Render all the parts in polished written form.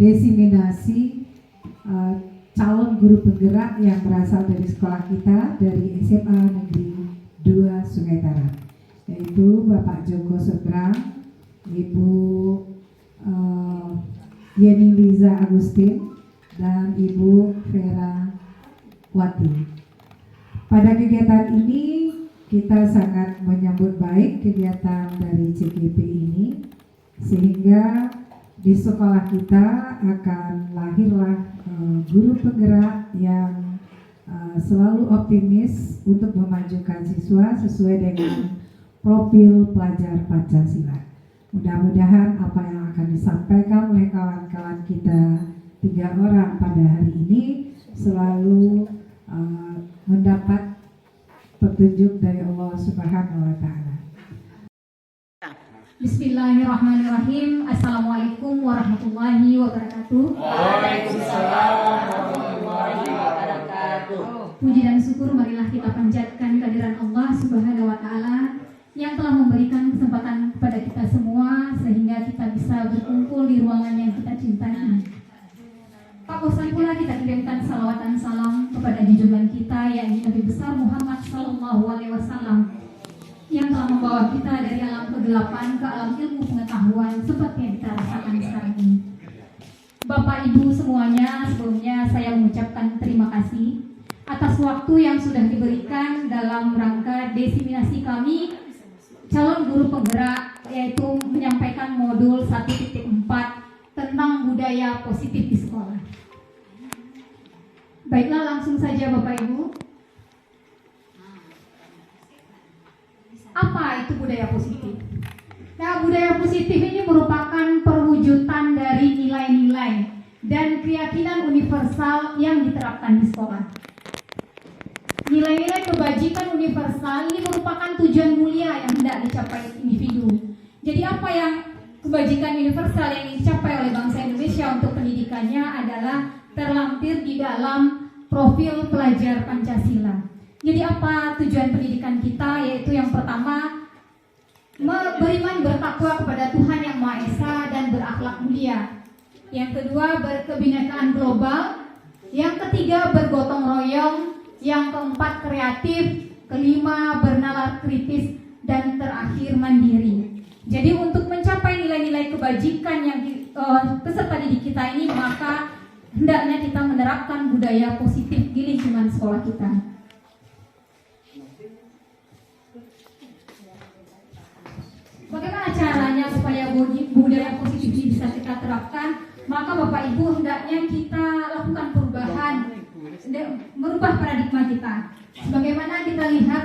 diseminasi calon guru penggerak yang berasal dari sekolah kita dari SMA Negeri 2 Sungai Tarap, yaitu Bapak Joko Sebrang, Ibu Yeni Liza Agustin, dan Ibu Vera Wati. Pada kegiatan ini kita sangat menyambut baik kegiatan dari CGP ini, sehingga di sekolah kita akan lahirlah guru penggerak yang selalu optimis untuk memajukan siswa sesuai dengan profil pelajar Pancasila. Mudah-mudahan apa yang akan disampaikan oleh kawan-kawan kita 3 orang pada hari ini selalu mendapat petunjuk dari Allah Subhanahu wa Ta'ala. Bismillahirrahmanirrahim. Assalamualaikum warahmatullahi wabarakatuh. Waalaikumsalam warahmatullahi wabarakatuh. Puji dan syukur marilah kita panjatkan kehadiran Allah Subhanahu wa Ta'ala yang telah memberikan kesempatan kepada kita semua sehingga kita bisa berkumpul di ruangan yang kita cintai. Tak bosan pula kita kirimkan salawat dan salam kepada junjungan kita yakni Nabi besar Muhammad SAW yang telah membawa kita dari alam kegelapan ke alam ilmu pengetahuan seperti yang kita rasakan sekarang ini. Bapak Ibu semuanya, sebelumnya saya mengucapkan terima kasih atas waktu yang sudah diberikan dalam rangka diseminasi kami calon guru penggerak, yaitu menyampaikan modul 1.4 tentang budaya positif di sekolah. Baiklah, langsung saja Bapak Ibu. Apa itu budaya positif? Nah, budaya positif ini merupakan perwujudan dari nilai-nilai dan keyakinan universal yang diterapkan di sekolah. Nilai-nilai kebajikan universal ini merupakan tujuan mulia yang hendak dicapai individu. Jadi apa yang kebajikan universal yang dicapai oleh bangsa Indonesia untuk pendidikannya adalah terlampir di dalam profil pelajar Pancasila. Jadi apa tujuan pendidikan kita? Yaitu yang pertama, beriman bertakwa kepada Tuhan Yang Maha Esa dan berakhlak mulia. Yang kedua, berkebinekaan global. Yang ketiga, bergotong royong. Yang keempat, kreatif. Kelima, bernalar kritis. Dan terakhir, mandiri. Jadi untuk mencapai nilai-nilai kebajikan yang peserta didik kita ini, maka hendaknya kita menerapkan budaya positif di lingkungan sekolah kita. Bagaimana caranya supaya budaya positif ini bisa kita terapkan? Maka Bapak Ibu hendaknya kita lakukan perubahan, merubah paradigma kita. Sebagaimana kita lihat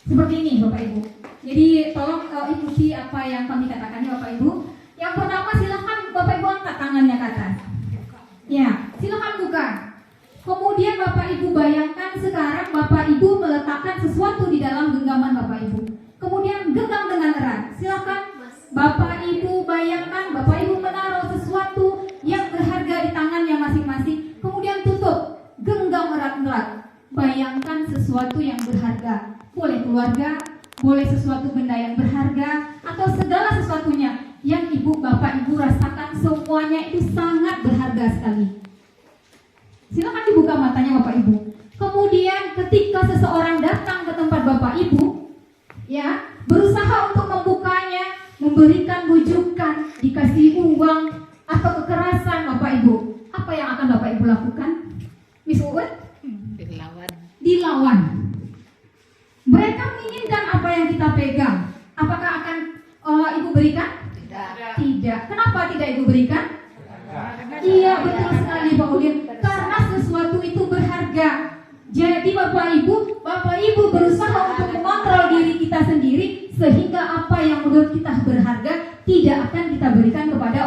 seperti ini Bapak Ibu. Jadi tolong ikuti apa yang kami katakan ya Bapak Ibu. Yang pertama, silakan Bapak Ibu angkat tangannya ke atas. Ya, silakan buka. Kemudian Bapak Ibu bayangkan sekarang Bapak Ibu meletakkan sesuatu di dalam genggaman Bapak Ibu. Kemudian genggam dengan erat. Silakan Bapak Ibu bayangkan Bapak Ibu menaruh sesuatu yang berharga di tangannya masing-masing. Kemudian tutup, genggam erat-erat. Bayangkan sesuatu yang berharga. Boleh keluarga, boleh sesuatu benda yang berharga, atau segala sesuatunya yang Ibu Bapak Ibu rasakan semuanya itu sangat berharga sekali. Silakan dibuka matanya Bapak Ibu. Kemudian ketika seseorang datang ke tempat Bapak Ibu, ya, berusaha untuk membukanya, memberikan bujukan, dikasih uang atau kekerasan Bapak Ibu, apa yang akan Bapak Ibu lakukan? Miss Uut? Dilawan. Mereka menginginkan apa yang kita pegang. Apakah akan Ibu berikan? Tidak. Kenapa tidak Ibu berikan? Iya, betul sekali Pak Ulin. Karena sesuatu itu berharga. Jadi Bapak Ibu berusaha untuk mengontrol diri kita sendiri sehingga apa yang menurut kita berharga tidak akan kita berikan kepada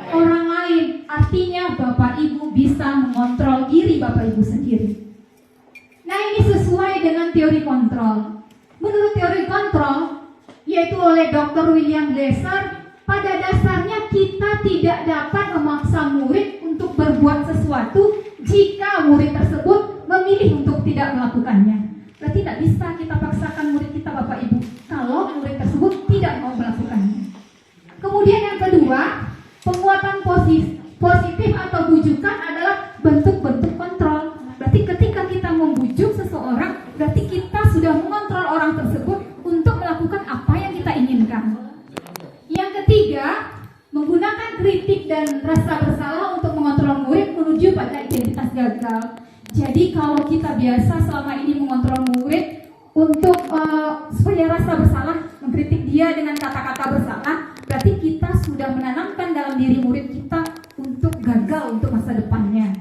orang lain. Artinya Bapak Ibu bisa mengontrol diri Bapak Ibu sendiri. Nah, ini sesuai dengan teori kontrol. Menurut teori kontrol, yaitu oleh Dr. William Glasser, pada dasarnya kita tidak dapat memaksa murid untuk berbuat sesuatu jika murid tersebut memilih untuk tidak melakukannya. Berarti tidak bisa kita paksakan murid kita Bapak Ibu kalau murid tersebut tidak mau melakukannya. Kemudian yang kedua, penguatan positif sudah mengontrol orang tersebut untuk melakukan apa yang kita inginkan. Yang ketiga, menggunakan kritik dan rasa bersalah untuk mengontrol murid menuju pada identitas gagal. Jadi kalau kita biasa selama ini mengontrol murid untuk supaya rasa bersalah, mengkritik dia dengan kata-kata bersalah, berarti kita sudah menanamkan dalam diri murid kita untuk gagal untuk masa depannya.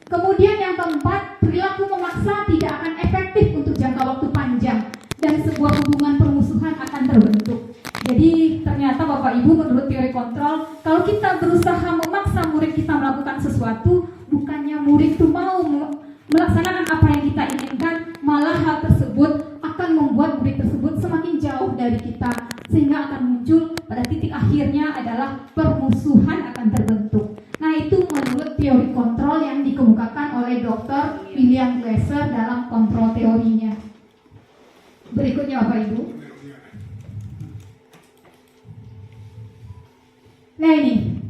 Kemudian yang keempat, perilaku memaksa tidak akan efektif untuk jangka waktu panjang dan sebuah hubungan permusuhan akan terbentuk. Jadi ternyata Bapak Ibu, menurut teori kontrol, kalau kita berusaha memaksa murid kita melakukan sesuatu, bukannya murid itu mau melaksanakan apa yang kita inginkan, malah hal tersebut akan membuat murid tersebut semakin jauh dari kita, sehingga akan muncul pada titik akhirnya adalah permusuhan akan terbentuk. Nah, itu menurut teori kontrol yang dikemukakan oleh Dr. William Glasser dalam kontrol teorinya. Berikutnya Bapak Ibu. Nah ini,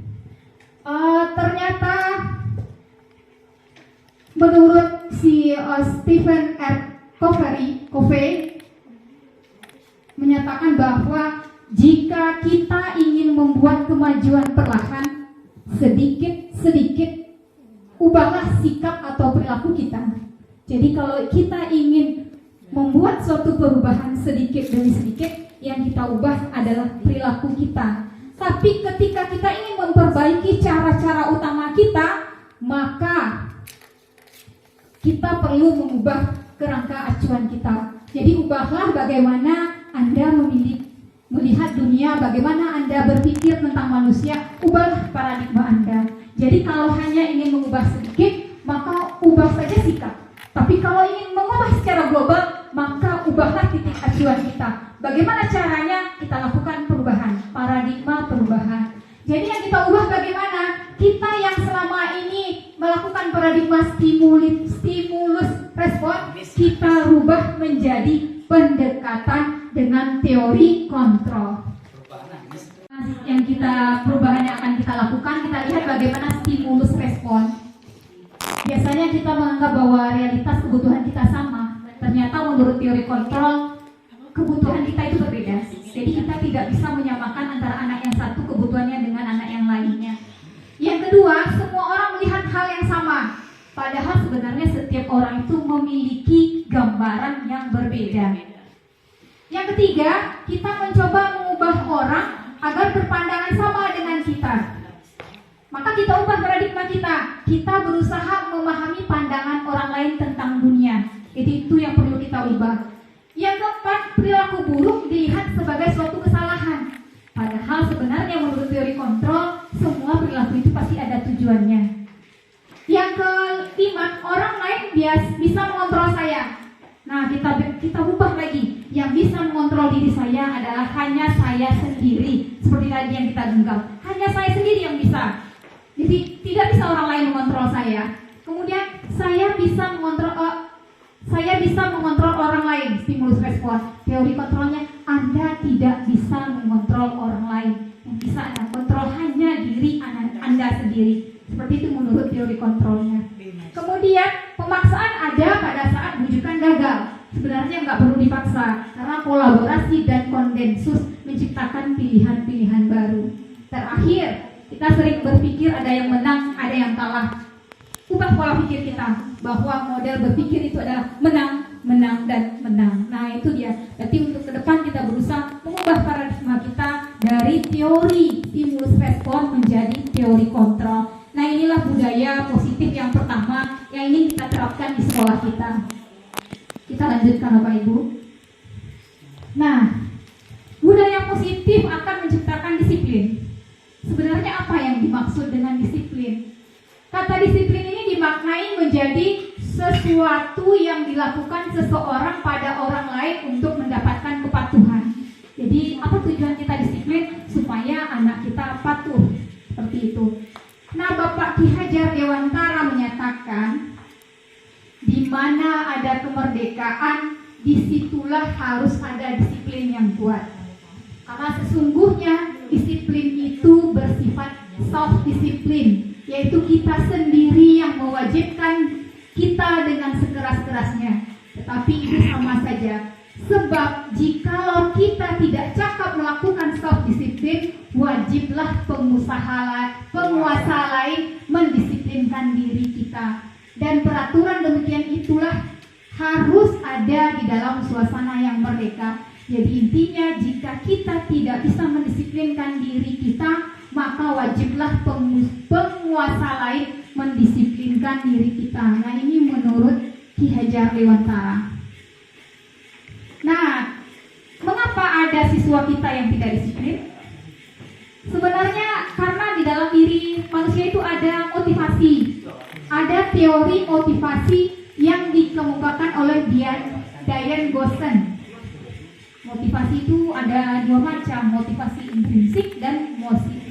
ternyata menurut si Stephen R. Covey menyatakan bahwa jika kita ingin membuat kemajuan perlahan, sedikit-sedikit ubahlah sikap atau perilaku kita. Jadi kalau kita ingin membuat suatu perubahan sedikit demi sedikit, yang kita ubah adalah perilaku kita. Tapi ketika kita ingin memperbaiki cara-cara utama kita, maka kita perlu mengubah kerangka acuan kita. Jadi ubahlah bagaimana Anda melihat dunia, bagaimana Anda berpikir tentang manusia, ubahlah paradigma Anda. Jadi kalau hanya ingin mengubah sedikit, maka ubah saja sikap. Tapi kalau ingin mengubah secara global, maka ubahlah titik acuan kita. Bagaimana caranya? Kita lakukan perubahan, paradigma perubahan. Jadi yang kita ubah bagaimana? Kita yang selama ini melakukan paradigma stimulus respon, kita rubah menjadi pendekatan dengan teori kontrol. Yang kita perubahan yang akan kita lakukan, kita lihat bagaimana stimulus respon. Biasanya kita menganggap bahwa realitas kebutuhan kita sama. Ternyata menurut teori kontrol, kebutuhan kita itu berbeda. Jadi kita tidak bisa menyamakan antara anak yang satu kebutuhannya dengan anak yang lainnya. Yang kedua, semua orang melihat hal yang sama. Padahal sebenarnya setiap orang itu memiliki gambaran yang berbeda. Yang ketiga, kita mencoba mengubah orang agar berpandangan sama dengan kita. Maka kita ubah paradigma kita. Kita berusaha memahami pandangan orang lain tentang dunia. Jadi itu yang perlu kita ubah. Yang keempat, perilaku buruk dilihat sebagai suatu kesalahan. Padahal sebenarnya menurut teori kontrol, semua perilaku itu pasti ada tujuannya. Yang kelima, orang lain bisa mengontrol saya. Nah, kita ubah lagi. Yang bisa mengontrol diri saya adalah hanya saya sendiri. Seperti tadi yang kita genggam. Hanya saya sendiri yang bisa. Jadi tidak bisa orang lain mengontrol saya. Kemudian saya bisa mengontrol orang lain, stimulus respon. Teori kontrolnya, Anda tidak bisa mengontrol orang lain. Yang bisa Anda kontrol hanya diri Anda sendiri. Seperti itu menurut teori kontrolnya. Kemudian pemaksaan ada pada saat bujukan gagal. Sebenarnya nggak perlu dipaksa, karena kolaborasi dan konsensus menciptakan pilihan-pilihan baru. Terakhir, kita sering berpikir ada yang menang, ada yang kalah. Ubah pola pikir kita bahwa model berpikir itu adalah menang, menang, dan menang. Nah itu dia. Jadi untuk ke depan kita berusaha mengubah paradigma kita dari teori stimulus respon menjadi teori kontrol. Nah inilah budaya positif yang pertama yang ingin kita terapkan di sekolah kita. Kita lanjutkan Bapak Ibu. Nah, budaya positif akan menciptakan disiplin. Sebenarnya apa yang dimaksud dengan disiplin? Kata disiplin ini dimaknai menjadi sesuatu yang dilakukan seseorang pada orang lain untuk mendapatkan kepatuhan. Jadi apa tujuan kita disiplin? Supaya anak kita patuh. Seperti itu. Nah, Bapak Ki Hajar Dewantara menyatakan, di mana ada kemerdekaan, disitulah harus ada disiplin yang kuat. Karena sesungguhnya disiplin itu bersifat self-disiplin, yaitu kita sendiri yang mewajibkan kita dengan sekeras-kerasnya. Tetapi itu sama saja. Sebab jikalau kita tidak cakap melakukan self-disiplin, wajiblah penguasa lain mendisiplinkan diri kita. Dan peraturan demikian itulah harus ada di dalam suasana yang merdeka. Jadi intinya jika kita tidak bisa mendisiplinkan diri kita, maka wajiblah penguasa lain mendisiplinkan diri kita. Nah, ini menurut Ki Hajar Dewantara. Nah, mengapa ada siswa kita yang tidak disiplin? Sebenarnya karena di dalam diri manusia itu ada motivasi. Ada teori motivasi yang dikemukakan oleh Diane Goshen. Motivasi itu ada dua macam, motivasi intrinsik dan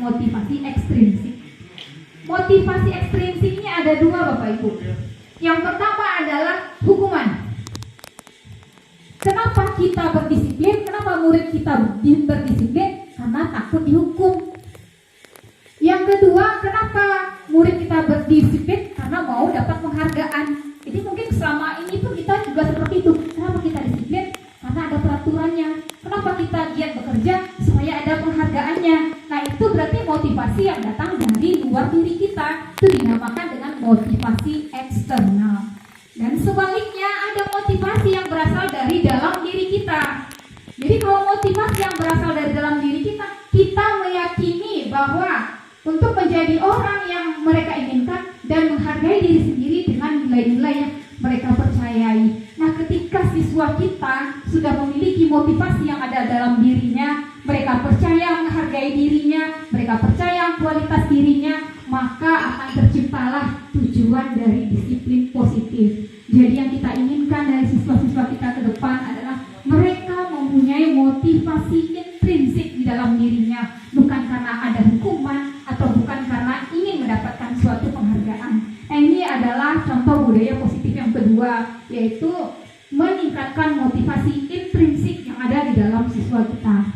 motivasi ekstrinsik. Motivasi ekstrinsiknya ada dua, Bapak Ibu. Yang pertama adalah hukuman. Kenapa kita berdisiplin? Kenapa murid kita berdisiplin? Karena takut dihukum. Yang kedua, kenapa murid kita berdisiplin? Karena mau dapat penghargaan. Jadi mungkin selama ini pun kita juga seperti itu. Kenapa kita disiplin? Karena ada peraturannya. Kenapa kita giat bekerja? Supaya ada penghargaannya. Nah, itu berarti motivasi yang datang dari luar diri kita. Itu dinamakan dengan motivasi eksternal. Dan sebaliknya ada motivasi yang berasal dari dalam diri kita. Jadi kalau motivasi yang berasal dari dalam diri kita, kita meyakini bahwa untuk menjadi orang yang mereka inginkan dan menghargai diri sendiri dengan nilai-nilai yang mereka percayai. Nah, ketika siswa kita sudah memiliki motivasi yang ada dalam dirinya, mereka percaya menghargai dirinya, mereka percaya kualitas dirinya, maka akan terciptalah tujuan dari disiplin positif. Jadi yang kita inginkan dari siswa-siswa kita ke depan adalah mereka mempunyai motivasi intrinsik di dalam dirinya, bukan karena ada hukuman atau bukan karena ingin mendapatkan suatu penghargaan. Nah, ini adalah contoh budaya positif yang kedua, yaitu meningkatkan motivasi intrinsik yang ada di dalam siswa kita.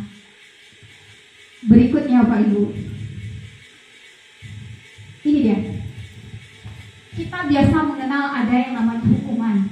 Berikutnya, Pak Ibu. Ini dia. Kita biasa mengenal ada yang namanya hukuman.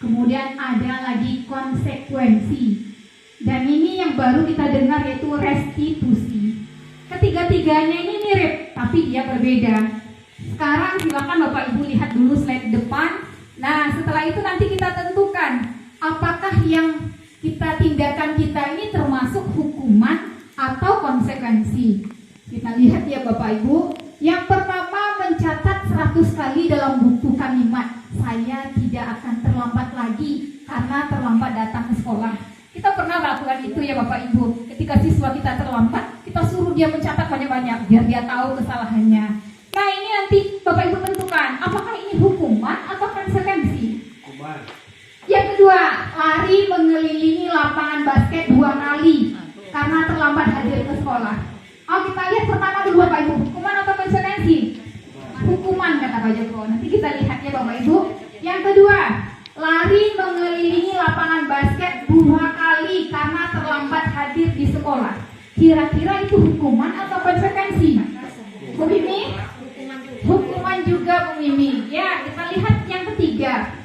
Kemudian ada lagi konsekuensi. Dan ini yang baru kita dengar yaitu restitusi. Ketiga-tiganya ini mirip, tapi dia berbeda. Sekarang silakan Bapak Ibu lihat dulu slide depan. Nah, setelah itu nanti kita tentukan apakah yang tindakan kita ini termasuk hukuman atau konsekuensi. Kita lihat ya Bapak Ibu. Yang pertama, mencatat 100 kali dalam buku kalimat, saya tidak akan terlambat lagi karena terlambat datang ke sekolah. Kita pernah melakukan itu ya Bapak Ibu. Ketika siswa kita terlambat, kita suruh dia mencatat banyak-banyak biar dia tahu kesalahannya. Nah, ini nanti Bapak Ibu tentukan apakah ini hukuman atau konsekuensi. Hukuman. Yang kedua, lari mengelilingi lapangan basket 2 kali karena terlambat hadir ke sekolah. Oh, kita lihat pertama dulu Bapak Ibu, hukuman atau konsekuensi? Hukuman kata Pak Joko. Nanti kita lihat ya Bapak Ibu. Yang kedua, lari mengelilingi lapangan basket 2 kali karena terlambat hadir di sekolah. Kira-kira itu hukuman atau konsekuensi? Bu Mimi? Hukuman juga Bu Mimi. Ya, kita lihat yang ketiga.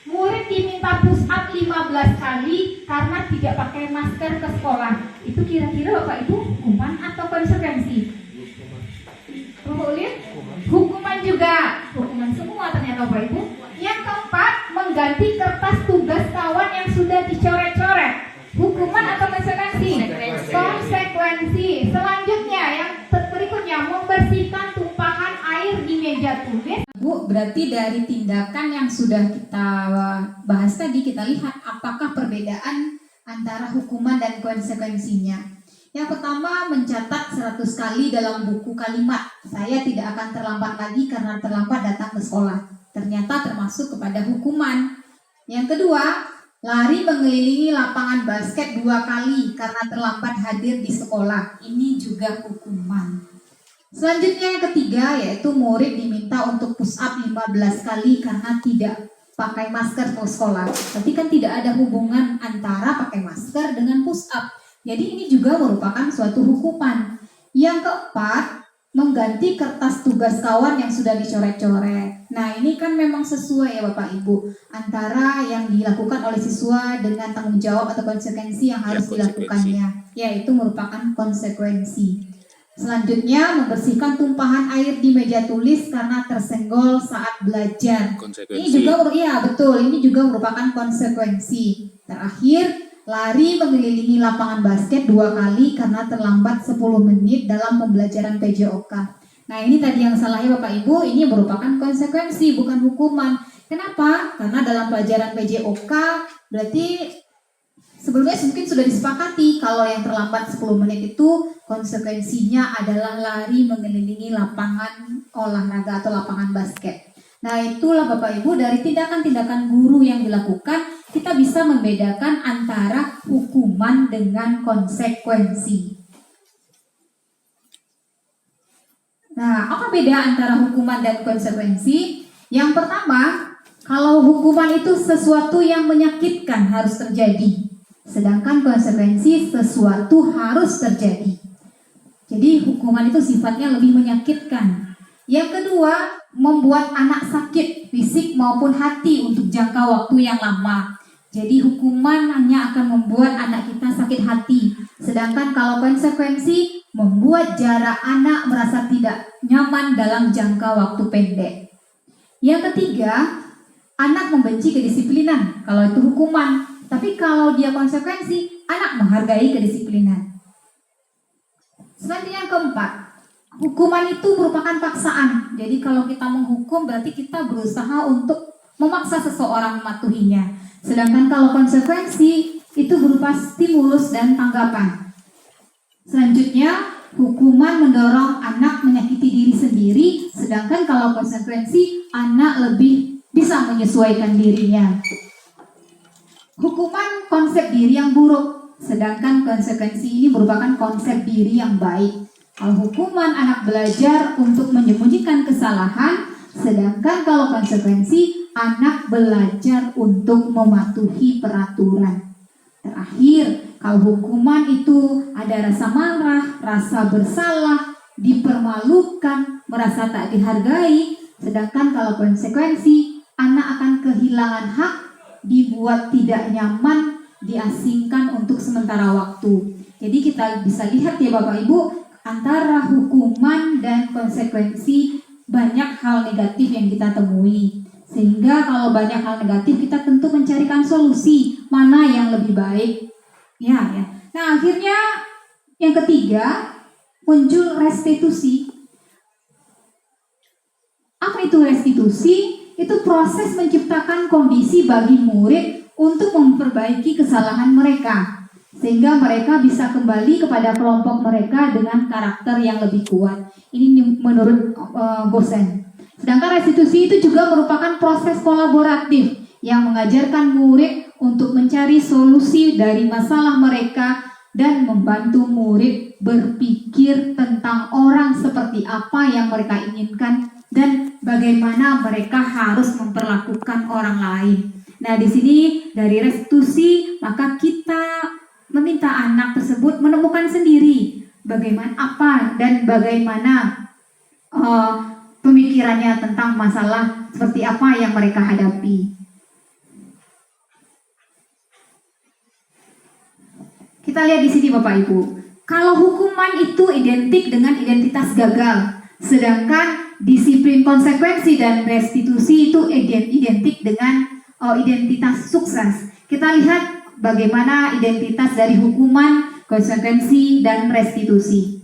Murid diminta push up 15 kali karena tidak pakai masker ke sekolah. Itu kira-kira Bapak Ibu hukuman atau konsekuensi? Bapak lihat? Hukuman juga. Hukuman semua ternyata Bapak Ibu. Yang keempat, mengganti kertas tugas kawan yang sudah dicoret-coret. Hukuman atau konsekuensi? Konsekuensi. Selanjutnya yang berikutnya, membersihkan tumpahan air di meja tulis. Bu, berarti dari tindakan yang sudah kita bahas tadi, kita lihat apakah perbedaan antara hukuman dan konsekuensinya. Yang pertama, mencatat 100 kali dalam buku kalimat, saya tidak akan terlambat lagi karena terlambat datang ke sekolah. Ternyata termasuk kepada hukuman. Yang kedua, lari mengelilingi lapangan basket 2 kali karena terlambat hadir di sekolah. Ini juga hukuman. Selanjutnya yang ketiga, yaitu murid diminta untuk push up 15 kali karena tidak pakai masker ke sekolah. Berarti kan tidak ada hubungan antara pakai masker dengan push up. Jadi ini juga merupakan suatu hukuman. Yang keempat, mengganti kertas tugas kawan yang sudah dicoret-coret. Nah, ini kan memang sesuai ya Bapak Ibu, antara yang dilakukan oleh siswa dengan tanggung jawab atau konsekuensi yang harus dilakukannya, yaitu merupakan konsekuensi. Selanjutnya, membersihkan tumpahan air di meja tulis karena tersenggol saat belajar. Ini juga betul, ini juga merupakan konsekuensi. Terakhir, lari mengelilingi lapangan basket 2 kali karena terlambat 10 menit dalam pembelajaran PJOK. Nah, ini tadi yang salahnya Bapak Ibu, ini merupakan konsekuensi bukan hukuman. Kenapa? Karena dalam pelajaran PJOK berarti sebelumnya mungkin sudah disepakati kalau yang terlambat 10 menit itu konsekuensinya adalah lari mengelilingi lapangan olahraga atau lapangan basket. Nah, itulah Bapak Ibu, dari tindakan-tindakan guru yang dilakukan, kita bisa membedakan antara hukuman dengan konsekuensi. Nah, apa beda antara hukuman dan konsekuensi? Yang pertama, kalau hukuman itu sesuatu yang menyakitkan harus terjadi, sedangkan konsekuensi sesuatu harus terjadi. Jadi hukuman itu sifatnya lebih menyakitkan. Yang kedua, membuat anak sakit fisik maupun hati untuk jangka waktu yang lama. Jadi hukuman hanya akan membuat anak kita sakit hati. Sedangkan kalau konsekuensi membuat jarak anak merasa tidak nyaman dalam jangka waktu pendek. Yang ketiga, anak membenci kedisiplinan kalau itu hukuman. Tapi kalau dia konsekuensi, anak menghargai kedisiplinan. Selanjutnya yang keempat, hukuman itu merupakan paksaan. Jadi kalau kita menghukum berarti kita berusaha untuk memaksa seseorang mematuhinya. Sedangkan kalau konsekuensi itu berupa stimulus dan tanggapan. Selanjutnya, hukuman mendorong anak menyakiti diri sendiri, sedangkan kalau konsekuensi anak lebih bisa menyesuaikan dirinya. Hukuman konsep diri yang buruk, sedangkan konsekuensi ini merupakan konsep diri yang baik. Kalau hukuman anak belajar untuk menyembunyikan kesalahan, sedangkan kalau konsekuensi anak belajar untuk mematuhi peraturan. Terakhir, kalau hukuman itu ada rasa marah, rasa bersalah, dipermalukan, merasa tak dihargai, sedangkan kalau konsekuensi anak akan kehilangan hak, dibuat tidak nyaman, diasingkan untuk sementara waktu. Jadi kita bisa lihat ya Bapak Ibu, antara hukuman dan konsekuensi banyak hal negatif yang kita temui. Sehingga kalau banyak hal negatif kita tentu mencarikan solusi mana yang lebih baik. Ya. Nah, akhirnya yang ketiga muncul restitusi. Apa itu restitusi? Itu proses menciptakan kondisi bagi murid untuk memperbaiki kesalahan mereka, sehingga mereka bisa kembali kepada kelompok mereka dengan karakter yang lebih kuat. Ini menurut Gosen. Sedangkan restitusi itu juga merupakan proses kolaboratif yang mengajarkan murid untuk mencari solusi dari masalah mereka dan membantu murid berpikir tentang orang seperti apa yang mereka inginkan dan bagaimana mereka harus memperlakukan orang lain. Nah, di sini dari restitusi maka kita meminta anak tersebut menemukan sendiri bagaimana pemikirannya tentang masalah seperti apa yang mereka hadapi. Kita lihat di sini Bapak Ibu. Kalau hukuman itu identik dengan identitas gagal, sedangkan disiplin konsekuensi dan restitusi itu identik dengan identitas sukses. Kita lihat bagaimana identitas dari hukuman, konsekuensi, dan restitusi.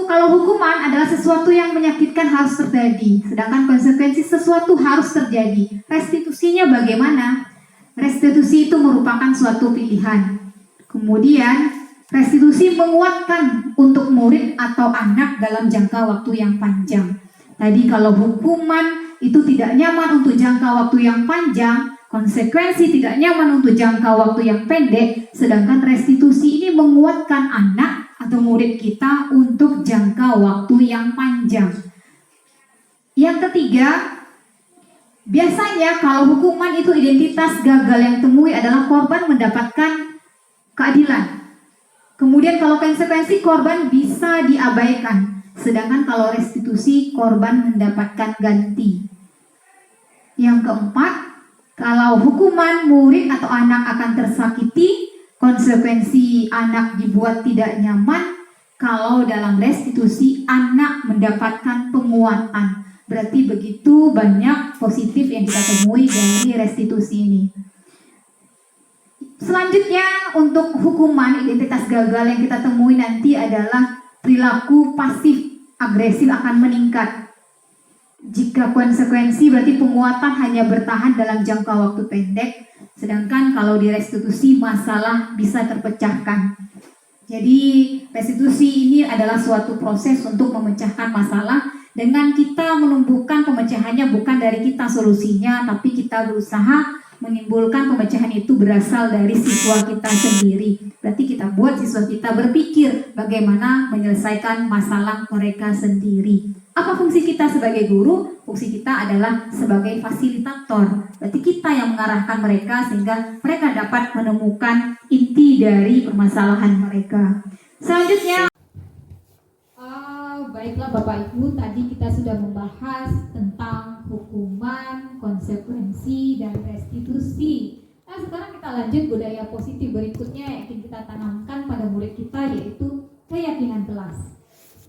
Kalau hukuman adalah sesuatu yang menyakitkan harus terjadi, sedangkan konsekuensi sesuatu harus terjadi. Restitusinya bagaimana? Restitusi itu merupakan suatu pilihan. Kemudian, restitusi menguatkan untuk murid atau anak dalam jangka waktu yang panjang. Tadi kalau hukuman itu tidak nyaman untuk jangka waktu yang panjang, konsekuensi tidak nyaman untuk jangka waktu yang pendek, sedangkan restitusi ini menguatkan anak atau murid kita untuk jangka waktu yang panjang. Yang ketiga, biasanya kalau hukuman itu identitas gagal yang temui adalah korban mendapatkan keadilan. Kemudian kalau konsekuensi korban bisa diabaikan, sedangkan kalau restitusi korban mendapatkan ganti. Yang keempat, kalau hukuman murid atau anak akan tersakiti, konsekuensi anak dibuat tidak nyaman. Kalau dalam restitusi anak mendapatkan penguatan. Berarti begitu banyak positif yang kita temui dari restitusi ini. Selanjutnya untuk hukuman identitas gagal yang kita temui nanti adalah perilaku pasif agresif akan meningkat. Jika konsekuensi berarti penguatan hanya bertahan dalam jangka waktu pendek, sedangkan kalau di restitusi masalah bisa terpecahkan. Jadi restitusi ini adalah suatu proses untuk memecahkan masalah dengan kita menumbuhkan pemecahannya bukan dari kita solusinya, tapi kita berusaha menimbulkan pemecahan itu berasal dari siswa kita sendiri. Berarti kita buat siswa kita berpikir bagaimana menyelesaikan masalah mereka sendiri. Apa fungsi kita sebagai guru? Fungsi kita adalah sebagai fasilitator. Berarti kita yang mengarahkan mereka sehingga mereka dapat menemukan inti dari permasalahan mereka. Selanjutnya, baiklah Bapak Ibu, tadi kita sudah membahas tentang hukuman, konsekuensi, dan restitusi. Nah, sekarang kita lanjut budaya positif berikutnya yang ingin kita tanamkan pada murid kita, yaitu keyakinan kelas.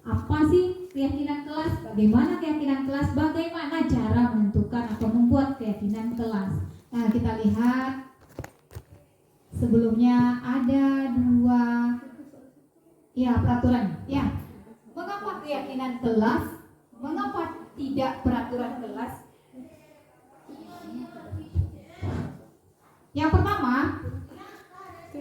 Apa sih keyakinan kelas? Bagaimana keyakinan kelas? Bagaimana cara menentukan atau membuat keyakinan kelas? Nah, kita lihat sebelumnya ada dua peraturan. Mengapa keyakinan kelas? Mengapa tidak peraturan kelas? Yang pertama,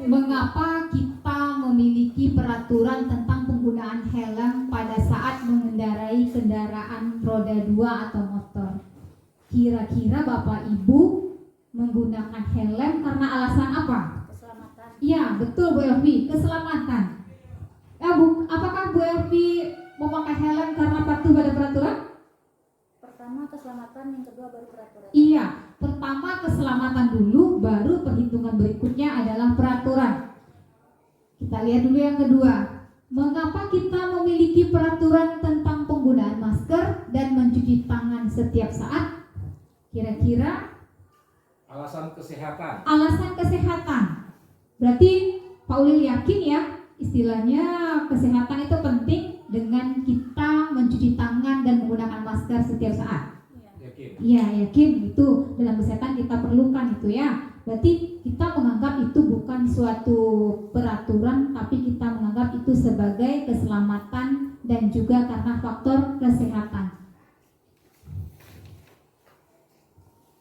mengapa kita memiliki peraturan tentang penggunaan helm pada saat mengendarai kendaraan roda 2 atau motor? Kira-kira Bapak Ibu menggunakan helm karena alasan apa? Keselamatan. Iya, betul Bu Elvi, keselamatan. Apakah Bu Elvi memakai helm karena patuh pada peraturan? Pertama keselamatan, yang kedua baru peraturan. Iya, pertama keselamatan dulu, baru perhitungan berikutnya adalah peraturan. Kita lihat dulu yang kedua. Mengapa kita memiliki peraturan tentang penggunaan masker dan mencuci tangan setiap saat? Kira-kira? Alasan kesehatan. Alasan kesehatan. Berarti Pak Ulil yakin ya, istilahnya kesehatan itu penting dengan kita mencuci tangan dan menggunakan masker setiap saat. Yakin. Iya, yakin itu dalam kesehatan kita perlukan itu ya. Berarti kita menganggap itu bukan suatu peraturan, tapi kita menganggap itu sebagai keselamatan dan juga karena faktor kesehatan.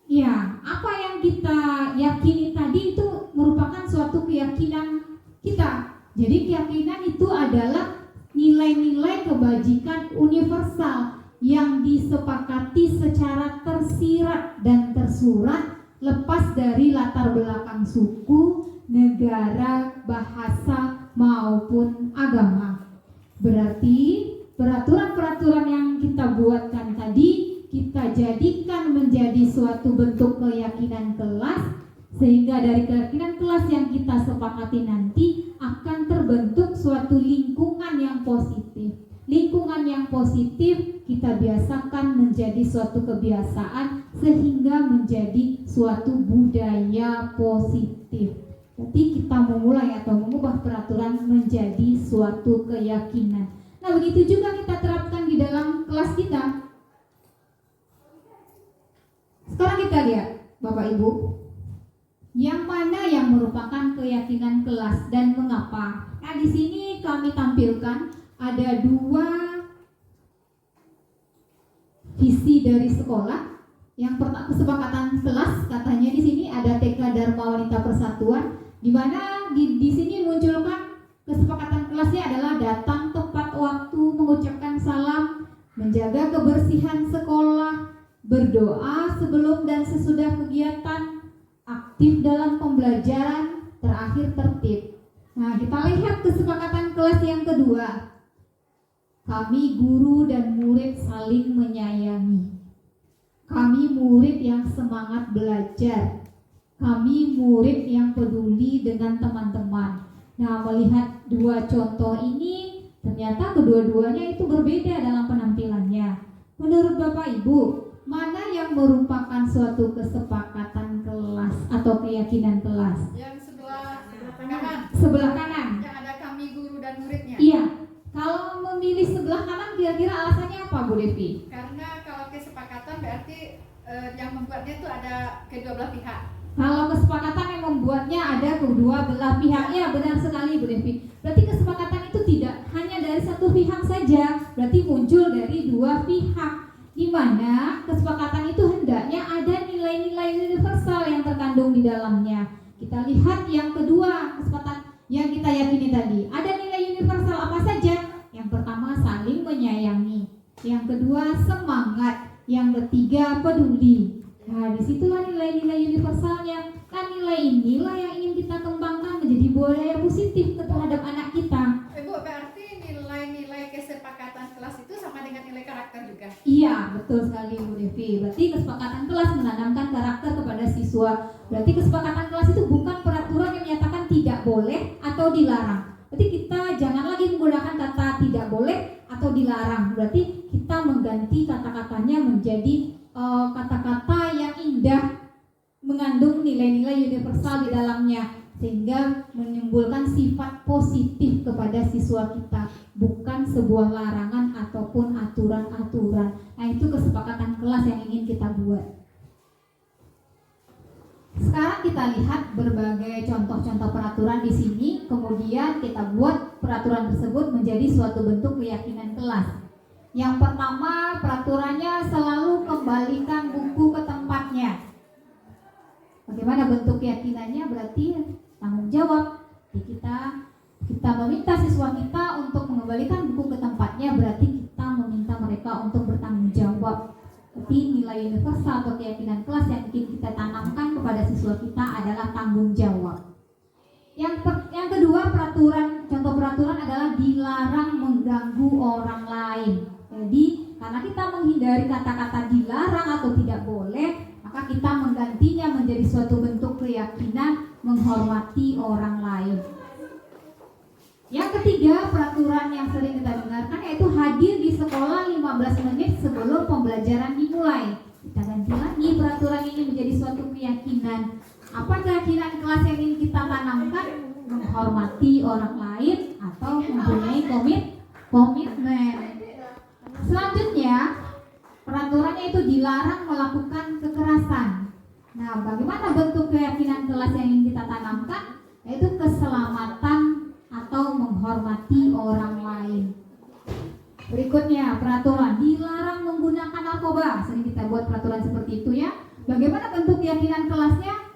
Ya, apa yang kita yakini tadi itu merupakan suatu keyakinan kita. Jadi keyakinan itu adalah nilai-nilai kebajikan universal yang disepakati secara tersirat dan tersurat lepas dari latar belakang suku, negara, bahasa maupun agama. Berarti peraturan-peraturan yang kita buatkan tadi kita jadikan menjadi suatu bentuk keyakinan kelas, sehingga dari keyakinan kelas yang kita sepakati nanti akan terbentuk suatu lingkungan yang positif. Lingkungan yang positif kita biasakan menjadi suatu kebiasaan sehingga menjadi suatu budaya positif. Jadi kita memulai atau mengubah peraturan menjadi suatu keyakinan. Nah, begitu juga kita terapkan di dalam kelas kita. Sekarang kita lihat Bapak Ibu, yang mana yang merupakan keyakinan kelas dan mengapa? Nah, di sini kami tampilkan ada dua visi dari sekolah. Yang pertama kesepakatan kelas, katanya di sini ada TK Dharma Wanita Persatuan, di mana di sini munculkan kesepakatan kelasnya adalah datang tepat waktu, mengucapkan salam, menjaga kebersihan sekolah, berdoa sebelum dan sesudah kegiatan, aktif dalam pembelajaran, terakhir tertib. Nah, kita lihat kesepakatan kelas yang kedua. Kami guru dan murid saling menyayangi. Kami murid yang semangat belajar. Kami murid yang peduli dengan teman-teman. Nah, melihat dua contoh ini, ternyata kedua-duanya itu berbeda dalam penampilannya. Menurut Bapak Ibu, mana yang merupakan suatu kesepakatan kelas atau keyakinan kelas? Yang sebelah kanan. kanan, Sebelah kanan. yang ada kami guru dan muridnya. Iya. Kalau memilih sebelah kanan, kira-kira alasannya apa, Bu Devi? Karena kalau kesepakatan berarti yang membuatnya itu ada kedua belah pihak. Kalau kesepakatan yang membuatnya ada kedua belah pihak, ya benar sekali Bu Devi. Berarti kesepakatan itu tidak hanya dari satu pihak saja, berarti muncul dari dua pihak. Di mana kesepakatan itu hendaknya ada nilai-nilai universal yang terkandung di dalamnya. Kita lihat yang kedua, kesepakatan yang kita yakini tadi. Ada nilai universal apa saja? Yang pertama saling menyayangi, yang kedua semangat, yang ketiga peduli. Nah, disitulah nilai-nilai universalnya. Nah, nilai inilah yang ingin kita kembangkan menjadi budaya positif terhadap anak kita. Bu, berarti nilai-nilai kesepakatan kelas itu sama dengan nilai karakter juga. Iya, betul sekali Bu Devi. Berarti kesepakatan kelas menanamkan karakter kepada siswa. Berarti kesepakatan kelas itu bukan peraturan yang menyatakan tidak boleh atau dilarang. Berarti kita jangan lagi menggunakan kata tidak boleh atau dilarang. Berarti kita mengganti kata-katanya menjadi kata-kata yang indah, mengandung nilai-nilai universal di dalamnya, sehingga menimbulkan sifat positif kepada siswa kita, bukan sebuah larangan ataupun aturan-aturan. Nah, itu kesepakatan kelas yang ingin kita buat. Sekarang kita lihat berbagai contoh-contoh peraturan di sini, kemudian kita buat peraturan tersebut menjadi suatu bentuk keyakinan kelas. Yang pertama, peraturannya selalu kembalikan buku ke tempatnya. Bagaimana bentuk keyakinannya? Berarti tanggung jawab. Jadi kita meminta siswa kita untuk mengembalikan buku ke tempatnya, berarti kita meminta mereka untuk bertanggung jawab. Jadi nilai universal atau keyakinan kelas yang ingin kita tanamkan kepada siswa kita adalah tanggung jawab. Yang kedua, contoh peraturan adalah dilarang mengganggu orang lain. Jadi karena kita menghindari kata-kata dilarang atau tidak boleh, maka kita menggantinya menjadi suatu bentuk keyakinan menghormati orang lain. Yang ketiga, peraturan yang sering kita dengarkan yaitu hadir di sekolah 15 menit sebelum pembelajaran dimulai. Kita ganti lagi peraturan ini menjadi suatu keyakinan. Apa keyakinan kelas yang ingin kita tanamkan? Menghormati orang lain atau mempunyai komitmen. Selanjutnya, peraturannya itu dilarang melakukan kekerasan. Nah, bagaimana bentuk keyakinan kelas yang ingin kita tanamkan? Yaitu keselamatan atau menghormati orang lain. Berikutnya, peraturan dilarang menggunakan narkoba. Sering kita buat peraturan seperti itu ya. Bagaimana bentuk keyakinan kelasnya?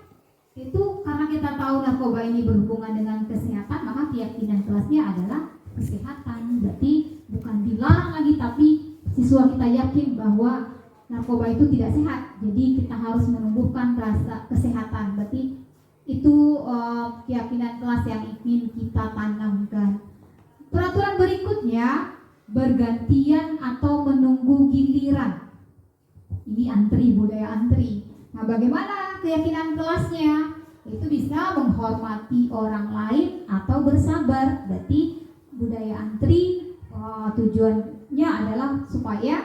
Itu karena kita tahu narkoba ini berhubungan dengan kesehatan, maka keyakinan kelasnya adalah kesehatan. Berarti bukan dilarang lagi, tapi siswa kita yakin bahwa narkoba itu tidak sehat. Jadi kita harus menumbuhkan rasa kesehatan. Berarti itu keyakinan kelas yang ingin kita tanamkan. Peraturan berikutnya, bergantian atau menunggu giliran. Ini antri, budaya antri. Nah, bagaimana keyakinan kelasnya? Itu bisa menghormati orang lain atau bersabar. Berarti budaya antri tujuannya adalah supaya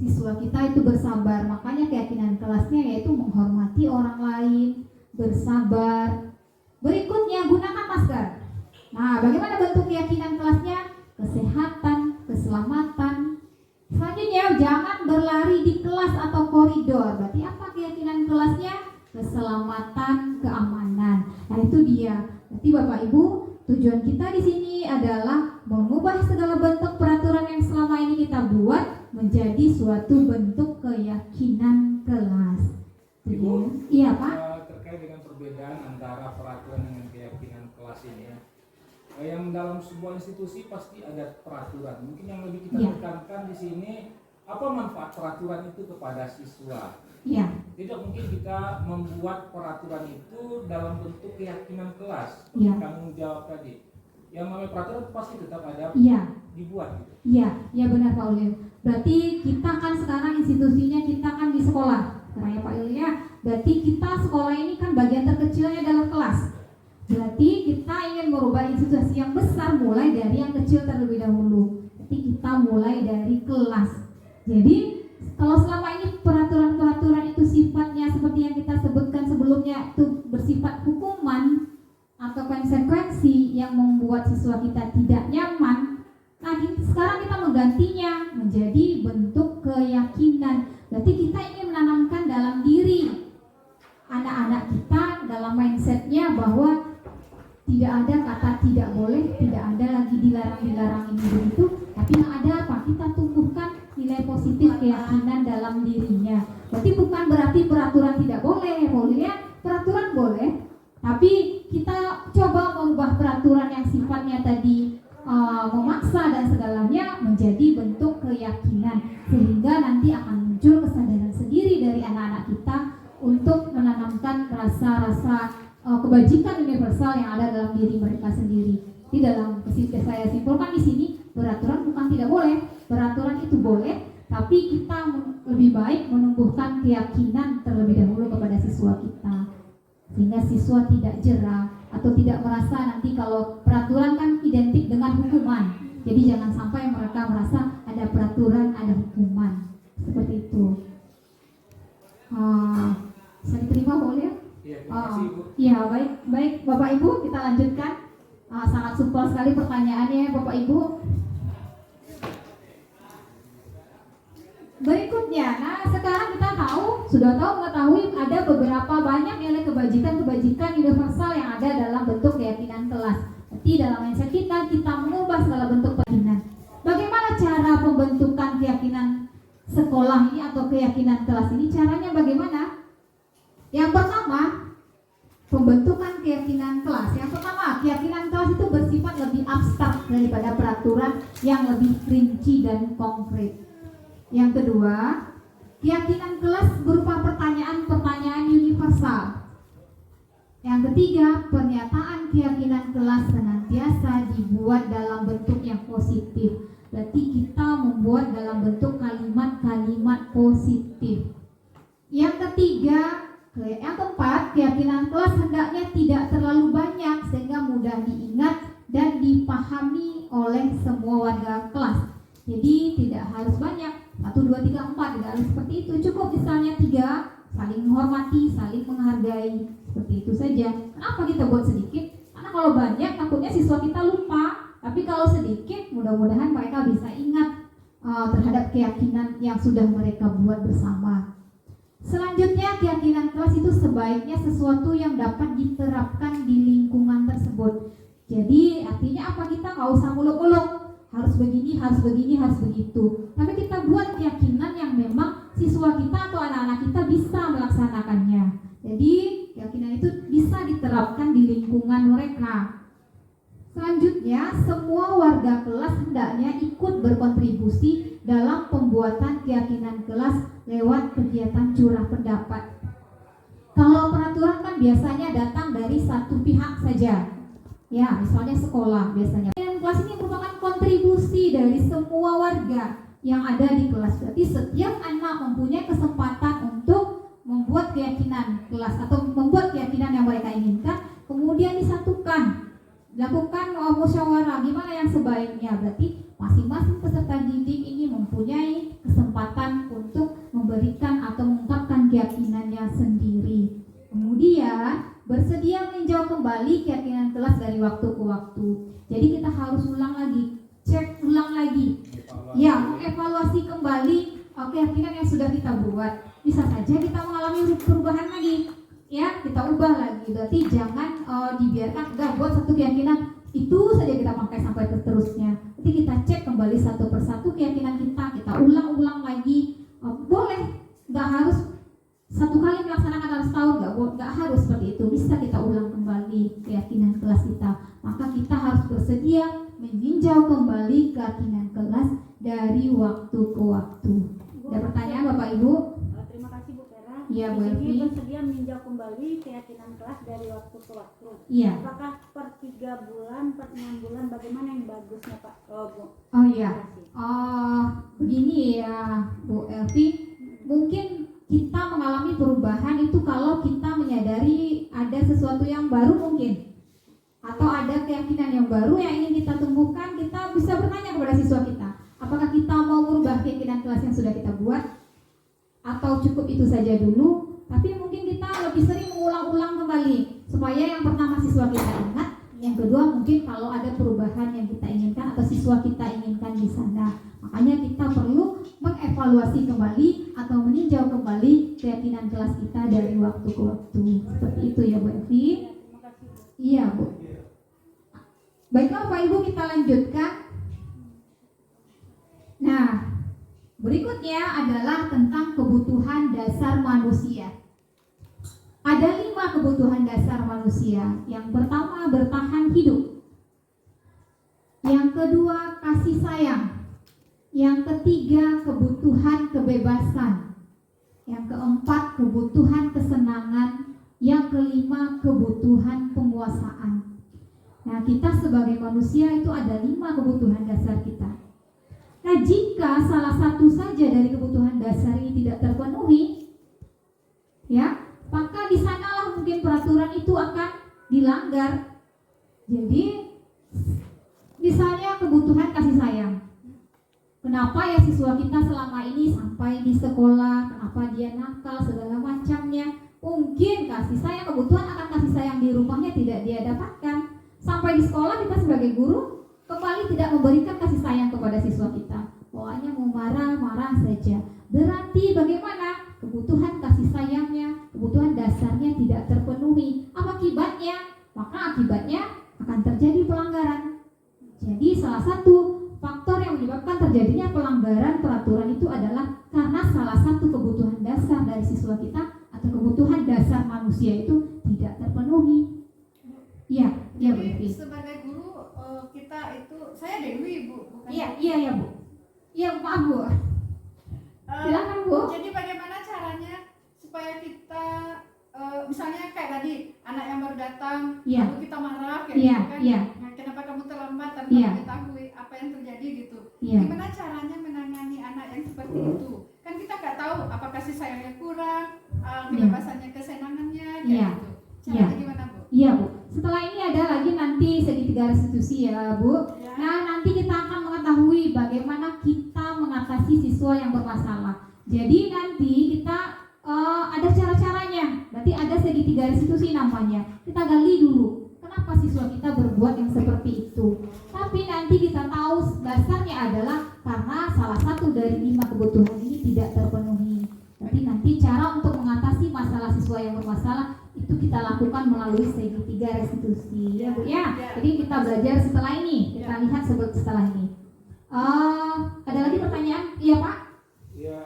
siswa kita itu bersabar. Makanya keyakinan kelasnya yaitu menghormati orang lain, bersabar. Berikutnya, gunakan masker. Nah, bagaimana bentuk keyakinan kelasnya? Kesehatan, keselamatan. Selanjutnya, jangan berlari di kelas atau koridor. Berarti apa keyakinan kelasnya? Keselamatan, keamanan. Nah, itu dia. Berarti Bapak Ibu, tujuan kita di sini adalah mengubah segala bentuk peraturan yang selama ini kita buat menjadi suatu bentuk keyakinan kelas. Ibu, Iya, Pak. terkait dengan perbedaan antara peraturan dengan keyakinan kelas ini ya. Yang dalam sebuah institusi pasti ada peraturan. Mungkin yang lebih kita Iya. tekankan di sini, apa manfaat peraturan itu kepada siswa? Iya. Tidak mungkin kita membuat peraturan itu dalam bentuk keyakinan kelas, Iya. tanggung jawab tadi. Yang namanya peraturan pasti tetap ada Iya. dibuat gitu. Iya benar Pak Ulil. Berarti kita kan sekarang institusinya kita kan di sekolah. Karena ya Pak Ulil ya, berarti kita sekolah ini kan bagian terkecilnya adalah kelas. Berarti kita ingin merubah institusi yang besar mulai dari yang kecil terlebih dahulu. Jadi kita mulai dari kelas. Jadi kalau selama ini peraturan-peraturan itu sifatnya seperti yang kita sebutkan sebelumnya itu bersifat hukuman atau konsekuensi yang membuat siswa kita tidak nyaman. Nah, sekarang kita menggantinya menjadi bentuk keyakinan. Berarti kita ingin menanamkan dalam diri anak-anak kita dalam mindsetnya bahwa tidak ada kata tidak boleh, tidak ada lagi dilarang ini begitu. Tapi yang ada apa? Kita tumbuhkan nilai positif keyakinan dalam dirinya. Berarti bukan berarti peraturan tidak boleh, peraturan boleh. Tapi kita coba mengubah peraturan yang sifatnya tadi memaksa dan segalanya menjadi bentuk keyakinan, sehingga nanti akan muncul kesadaran sendiri dari anak-anak kita untuk menanamkan rasa-rasa kebajikan universal yang ada dalam diri mereka sendiri. Di dalam saya simpulkan di sini, peraturan bukan tidak boleh, peraturan itu boleh, tapi kita lebih baik menumbuhkan keyakinan terlebih dahulu kepada siswa kita, sehingga siswa tidak jerah atau tidak merasa nanti kalau peraturan kan identik dengan hukuman. Jadi jangan sampai mereka merasa ada peraturan, ada hukuman seperti itu. Saya diterima boleh? Iya, terima kasih Ibu. Ya, baik Bapak Ibu, kita lanjutkan. Sangat supel sekali pertanyaannya Bapak Ibu. Berikutnya, nah sekarang kita sudah mengetahui ada beberapa banyak nilai kebajikan universal yang ada dalam bentuk keyakinan kelas. Jadi dalam mindset kita mengubah segala bentuk keyakinan. Bagaimana cara pembentukan keyakinan sekolah ini atau keyakinan kelas ini? Caranya bagaimana? Yang pertama, pembentukan keyakinan kelas. Yang pertama, keyakinan kelas itu bersifat lebih abstrak daripada peraturan yang lebih rinci dan konkret. Yang kedua, keyakinan kelas berupa pertanyaan-pertanyaan universal. Yang ketiga, pernyataan keyakinan kelas senantiasa dibuat dalam bentuk yang positif. Berarti kita membuat dalam bentuk kalimat-kalimat positif. Yang keempat, keyakinan kelas hendaknya tidak terlalu banyak sehingga mudah diingat dan dipahami oleh semua warga kelas. Jadi tidak harus banyak, 1, 2, 3, 4, tidak harus seperti itu. Cukup misalnya 3, saling menghormati, saling menghargai, seperti itu saja. Kenapa kita buat sedikit? Karena kalau banyak takutnya siswa kita lupa. Tapi kalau sedikit, mudah-mudahan mereka bisa ingat terhadap keyakinan yang sudah mereka buat bersama. Selanjutnya, keyakinan kelas itu sebaiknya sesuatu yang dapat diterapkan di lingkungan tersebut. Jadi artinya apa? Kita nggak usah muluk-muluk, harus begini, harus begini, harus begitu. Tapi kita buat keyakinan yang memang siswa kita atau anak-anak kita bisa melaksanakannya. Jadi keyakinan itu bisa diterapkan di lingkungan mereka. Selanjutnya, semua warga kelas hendaknya ikut berkontribusi dalam pembuatan keyakinan kelas lewat kegiatan curah pendapat. Kalau peraturan kan biasanya datang dari satu pihak saja. Ya, misalnya sekolah biasanya. Keyakinan kelas ini merupakan kontribusi dari semua warga yang ada di kelas. Berarti setiap anak mempunyai kesempatan untuk membuat keyakinan kelas atau membuat keyakinan yang mereka inginkan, kemudian disatukan. Lakukan musyawarah gimana yang sebaiknya. Berarti masing-masing peserta didik ini mempunyai kesempatan untuk memberikan atau mengungkapkan keyakinannya sendiri. Kemudian bersedia meninjau kembali keyakinan kelas dari waktu ke waktu. Jadi kita harus ulang lagi, cek ulang lagi, mengevaluasi kembali keyakinan yang sudah kita buat. Bisa saja kita mengalami perubahan lagi. Ya, kita ubah lagi. Berarti jangan dibiarkan udah buat satu keyakinan itu saja kita pakai sampai seterusnya. Jadi kita cek kembali satu persatu keyakinan kita ulang-ulang lagi. Boleh, nggak harus satu kali melaksanakan dalam setahun, nggak harus seperti itu. Bisa kita ulang kembali keyakinan kelas kita. Maka kita harus bersedia meninjau kembali keyakinan kelas dari waktu ke waktu. Ada pertanyaan Bapak Ibu? Terima kasih Bu Vera. Iya, Bu Di sini Evi. bersedia meninjau kembali keyakinan kelas dari waktu ke waktu. Iya. Apakah per 3 bulan, per 6 bulan, bagaimana yang bagusnya Pak? Bu. Oh iya. Terima kasih. Begini ya Bu Elvi, mungkin kita mengalami perubahan itu kalau kita menyadari ada sesuatu yang baru mungkin. atau ada keyakinan yang baru yang ingin kita tumbuhkan, kita bisa bertanya kepada siswa kita, apakah kita mau merubah keyakinan kelas yang sudah kita buat atau cukup itu saja dulu. Tapi mungkin kita lebih sering mengulang-ulang kembali supaya yang pertama siswa kita ingat, yang kedua mungkin kalau ada perubahan yang kita inginkan atau siswa kita inginkan di sana. Makanya kita perlu mengevaluasi kembali atau meninjau kembali keyakinan kelas kita dari waktu ke waktu. Seperti itu ya Bu Evi. Terima kasih Bu. Iya Bu. Baiklah Bapak Ibu, kita lanjutkan. Nah, berikutnya adalah tentang kebutuhan dasar manusia. Ada 5 kebutuhan dasar manusia. Yang pertama, bertahan hidup. Yang kedua, kasih sayang. Yang ketiga, kebutuhan kebebasan. Yang keempat, kebutuhan kesenangan. Yang kelima, kebutuhan penguasaan. Nah, kita sebagai manusia itu ada 5 kebutuhan dasar kita. Nah, jika salah satu saja dari kebutuhan dasar ini tidak terpenuhi, ya, maka di sanalah mungkin peraturan itu akan dilanggar. Jadi, misalnya kebutuhan kasih sayang. Kenapa ya siswa kita selama ini sampai di sekolah, kenapa dia nakal segala macamnya? Mungkin kasih sayang, kebutuhan akan kasih sayang di rumahnya tidak dia dapatkan. Sampai di sekolah kita sebagai guru kembali tidak memberikan kasih sayang kepada siswa kita. Pokoknya mau marah-marah saja. Berarti bagaimana? Kebutuhan kasih sayangnya, kebutuhan dasarnya tidak terpenuhi. Apa akibatnya? Maka akibatnya akan terjadi pelanggaran. Jadi salah satu faktor yang menyebabkan terjadinya pelanggaran peraturan itu adalah karena salah satu kebutuhan dasar dari siswa kita atau kebutuhan dasar manusia itu tidak terpenuhi. Iya, iya Bu Jadi Evi. sebagai guru kita itu, saya Dewi Bu, bukan? Iya Bu. Iya maaf Bu. Silakan Bu. Jadi bagaimana caranya supaya kita misalnya kayak tadi anak yang baru datang, Iya. lalu kita marah kayak Iya, gitu kan? iya. Nah, kenapa kamu terlambat tanpa Iya. mengetahui apa yang terjadi gitu? Iya. Gimana caranya menangani anak yang seperti itu? Kan kita nggak tahu apa kasih sayangnya kurang, kebebasannya, kesenangannya, kayak Iya. gitu. Caranya gimana Bu? Iya Bu. Setelah ini ada lagi nanti segitiga restitusi ya Bu. Ya. Nah, nanti kita akan mengetahui bagaimana kita mengatasi siswa yang bermasalah. Jadi nanti kita ada cara-caranya. Berarti ada segitiga restitusi namanya. Kita gali dulu. Kenapa siswa kita berbuat yang seperti itu? Tapi nanti kita tahu dasarnya adalah karena salah satu dari 5 kebutuhan ini tidak terpenuhi. Berarti nanti cara untuk mengatasi masalah siswa yang bermasalah itu kita lakukan melalui segitiga restitusi. Ya Bu ya. Jadi kita belajar setelah ini. Kita lihat setelah ini. Ada lagi pertanyaan? Iya Pak? Ya,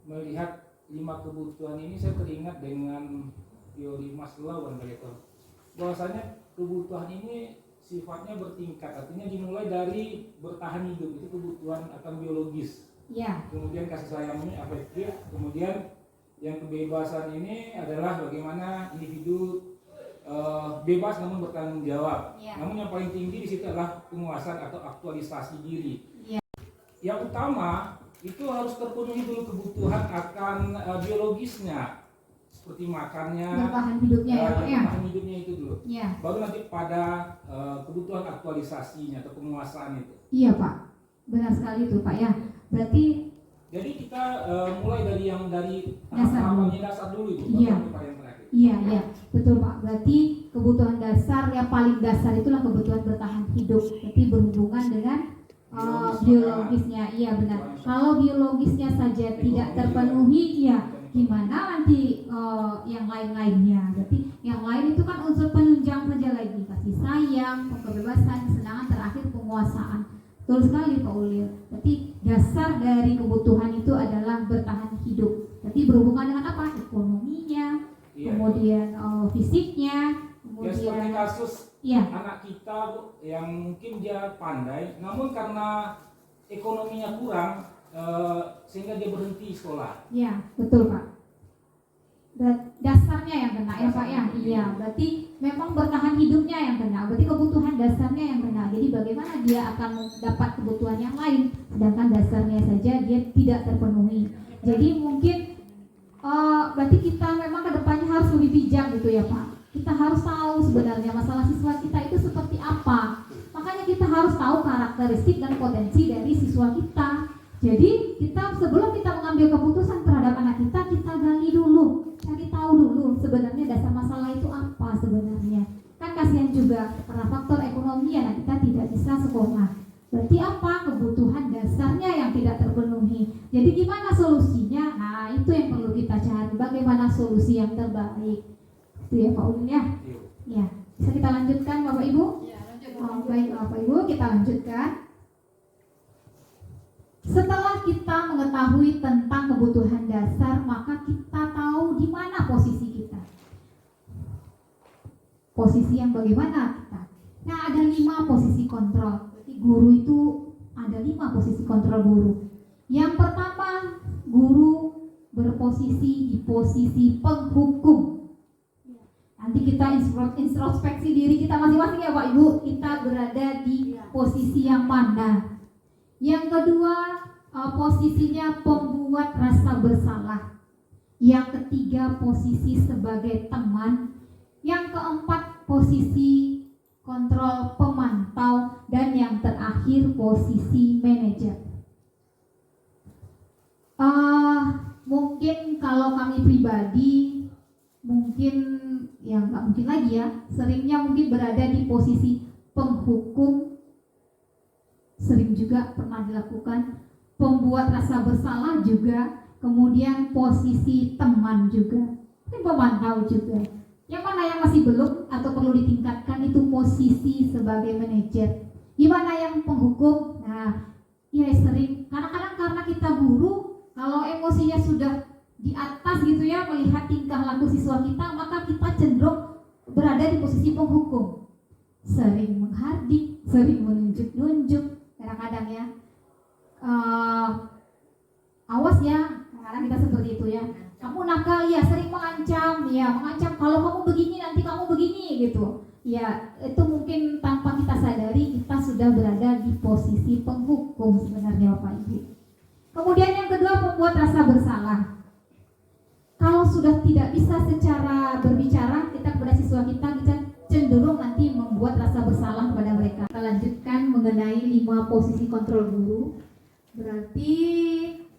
melihat 5 kebutuhan ini saya teringat dengan teori Maslow kan begitu. Bahwasanya kebutuhan ini sifatnya bertingkat, artinya dimulai dari bertahan hidup itu kebutuhan akan biologis. Ya. Kemudian kasih sayang ini afektif, kemudian yang kebebasan ini adalah bagaimana individu bebas namun bertanggung jawab. Ya. Namun yang paling tinggi di situ adalah penguasaan atau aktualisasi diri. Ya. Yang utama itu harus terpenuhi dulu kebutuhan akan biologisnya, seperti makannya, Bertahan hidupnya ya Pak ya. bertahan hidupnya itu dulu. Iya. Baru nanti pada kebutuhan aktualisasinya atau penguasaan itu. Iya Pak. Benar sekali itu Pak ya. Berarti Jadi kita mulai dari Dasar tahapannya dasar dulu itu, Iya. baru pada yang terakhir. iya, betul Pak. Berarti kebutuhan dasar yang paling dasar itulah kebutuhan bertahan hidup. Berarti berhubungan dengan biologisnya. Iya benar. Kalau biologisnya saja tidak terpenuhi, ya gimana nanti yang lain-lainnya? Berarti yang lain itu kan unsur penunjang saja lagi, kasih sayang, kebebasan, kesenangan, terakhir penguasaan. Betul sekali Pak Ulil. Berarti dasar dari kebutuhan itu adalah bertahan hidup. Berarti berhubungan dengan apa? Ekonominya, Iya. kemudian fisiknya, Ya seperti kemudian kasus iya, anak kita Bu, yang mungkin dia pandai, namun karena ekonominya kurang sehingga dia berhenti sekolah. iya, betul Pak. Dasarnya yang kena ya Pak ya. Iya, berarti memang bertahan hidupnya yang kena. Berarti kebutuhan dasarnya yang kena. Jadi bagaimana dia akan dapat kebutuhan yang lain, sedangkan dasarnya saja dia tidak terpenuhi. Jadi mungkin berarti kita memang kedepannya harus lebih bijak gitu ya Pak. Kita harus tahu sebenarnya masalah siswa kita itu seperti apa. Makanya kita harus tahu karakteristik dan potensi dari siswa kita. Jadi kita sebelum kita mengambil keputusan terhadap anak kita gali dulu, cari tahu dulu sebenarnya dasar masalah itu apa sebenarnya. Kan kasihan juga karena faktor ekonomi anak kita tidak bisa sekolah. Berarti apa? Kebutuhan dasarnya yang tidak terpenuhi. Jadi gimana solusinya? Nah itu yang perlu kita cari. Bagaimana solusi yang terbaik? Itu ya Pak Ulin ya. Ya, bisa kita lanjutkan Bapak Ibu? Ya, lanjut. Oh, baik Bapak Ibu, kita lanjutkan. Setelah kita mengetahui tentang kebutuhan dasar, maka kita tahu di mana posisi kita. Posisi yang bagaimana kita? Nah, ada 5 posisi kontrol. Berarti guru itu ada 5 posisi kontrol guru. Yang pertama, guru berposisi di posisi penghukum. Nanti kita introspeksi diri kita masing-masing ya Pak Ibu. Kita berada di posisi yang mana? Yang kedua, posisinya pembuat rasa bersalah. Yang ketiga, posisi sebagai teman. Yang keempat, posisi kontrol pemantau. Dan yang terakhir, posisi manajer. Mungkin kalau kami pribadi, mungkin ya nggak mungkin lagi ya, seringnya mungkin berada di posisi penghukum. Sering juga pernah dilakukan pembuat rasa bersalah juga, kemudian posisi teman juga, pemantau juga. Yang mana yang masih belum atau perlu ditingkatkan itu posisi sebagai manajer. Gimana yang penghukum? Nah, ya sering kadang-kadang karena kita guru, kalau emosinya sudah di atas gitu ya, melihat tingkah laku siswa kita, maka kita cenderung berada di posisi penghukum. Sering menghardik, sering menunjuk-nunjuk. Kadang-kadang ya, awas ya, kadang kita seperti itu ya. Kamu nakal ya, sering mengancam kalau kamu begini nanti kamu begini gitu. Ya, itu mungkin tanpa kita sadari kita sudah berada di posisi penghukum sebenarnya Bapak Ibu. Kemudian yang kedua, pembuat rasa bersalah. Kalau sudah tidak bisa secara berbicara kita kepada siswa kita cenderung nanti membuat rasa bersalah kepada mereka. Kita lanjutkan mengenai 5 posisi kontrol guru. Berarti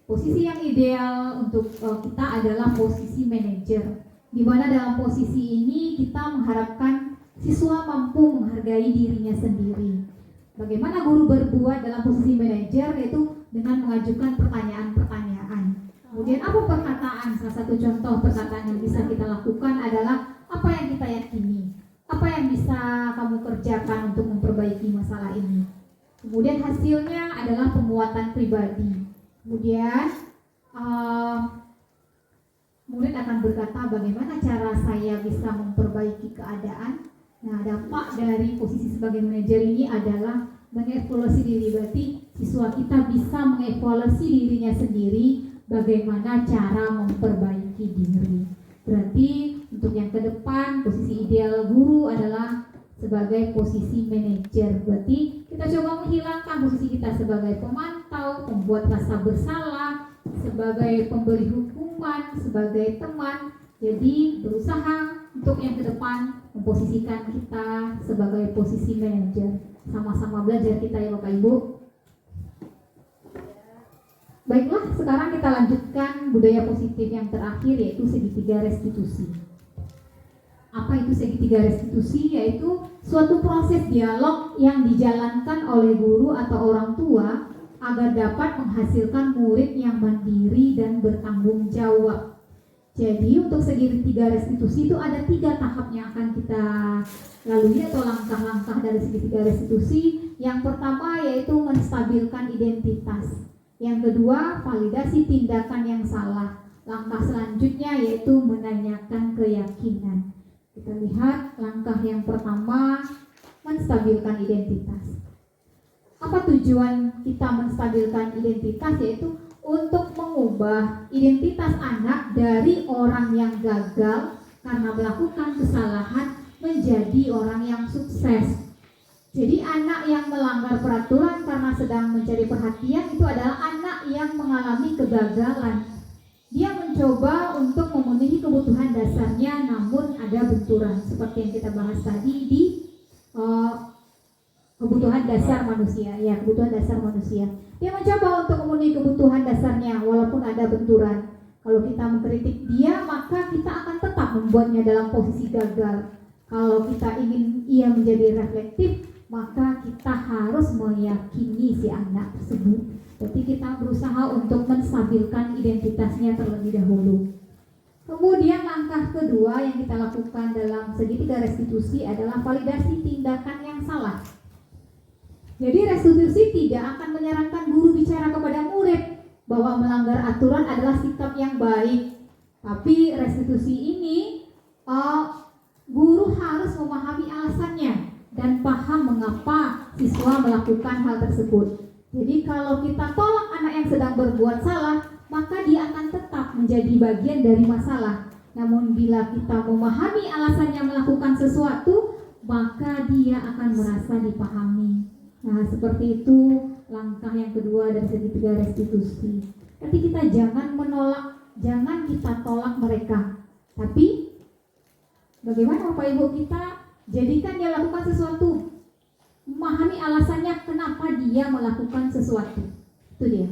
posisi yang ideal untuk kita adalah posisi manajer. Di mana dalam posisi ini kita mengharapkan siswa mampu menghargai dirinya sendiri. Bagaimana guru berbuat dalam posisi manajer, yaitu dengan mengajukan pertanyaan-pertanyaan. Kemudian apa perkataan? Salah satu contoh perkataan yang bisa kita lakukan adalah apa yang kita yakini. Apa yang bisa kamu kerjakan untuk memperbaiki masalah ini? Kemudian hasilnya adalah penguatan pribadi. Kemudian murid akan berkata bagaimana cara saya bisa memperbaiki keadaan. Nah, dampak dari posisi sebagai manajer ini adalah mengevaluasi diri. Berarti siswa kita bisa mengevaluasi dirinya sendiri, bagaimana cara memperbaiki diri. Berarti untuk yang ke depan posisi ideal guru adalah sebagai posisi manajer. Berarti kita coba menghilangkan posisi kita sebagai pemantau, pembuat rasa bersalah, sebagai pemberi hukuman, sebagai teman. Jadi berusaha untuk yang ke depan memposisikan kita sebagai posisi manajer. Sama-sama belajar kita ya Bapak Ibu. Baiklah, sekarang kita lanjutkan budaya positif yang terakhir, yaitu segitiga restitusi. Apa itu segitiga restitusi? Yaitu suatu proses dialog yang dijalankan oleh guru atau orang tua agar dapat menghasilkan murid yang mandiri dan bertanggung jawab. Jadi untuk segitiga restitusi itu ada 3 tahap yang akan kita lalui atau langkah-langkah dari segitiga restitusi. Yang pertama yaitu menstabilkan identitas. Yang kedua, validasi tindakan yang salah. Langkah selanjutnya yaitu menanyakan keyakinan. Kita lihat langkah yang pertama, menstabilkan identitas. Apa tujuan kita menstabilkan identitas? Yaitu untuk mengubah identitas anak dari orang yang gagal karena melakukan kesalahan menjadi orang yang sukses. Jadi anak yang melanggar peraturan karena sedang mencari perhatian itu adalah anak yang mengalami kegagalan. Dia mencoba untuk memenuhi kebutuhan dasarnya, namun ada benturan seperti yang kita bahas tadi di kebutuhan dasar manusia. Ya, kebutuhan dasar manusia. Dia mencoba untuk memenuhi kebutuhan dasarnya walaupun ada benturan. Kalau kita mengkritik dia, maka kita akan tetap membuatnya dalam posisi gagal. Kalau kita ingin ia menjadi reflektif, maka kita harus meyakini si anak tersebut. Jadi kita berusaha untuk menstabilkan identitasnya terlebih dahulu. Kemudian langkah kedua yang kita lakukan dalam segitiga restitusi adalah validasi tindakan yang salah. Jadi restitusi tidak akan menyarankan guru bicara kepada murid bahwa melanggar aturan adalah sikap yang baik. Tapi restitusi ini guru harus memahami alasannya dan paham mengapa siswa melakukan hal tersebut. Jadi kalau kita tolak anak yang sedang berbuat salah, maka dia akan tetap menjadi bagian dari masalah. Namun bila kita memahami alasannya melakukan sesuatu, maka dia akan merasa dipahami. Nah, seperti itu langkah yang kedua dari segitiga restitusi. Tapi kita jangan menolak, jangan kita tolak mereka. Tapi bagaimana Bapak Ibu kita jadikan dia lakukan sesuatu, memahami alasannya kenapa dia melakukan sesuatu. Itu dia.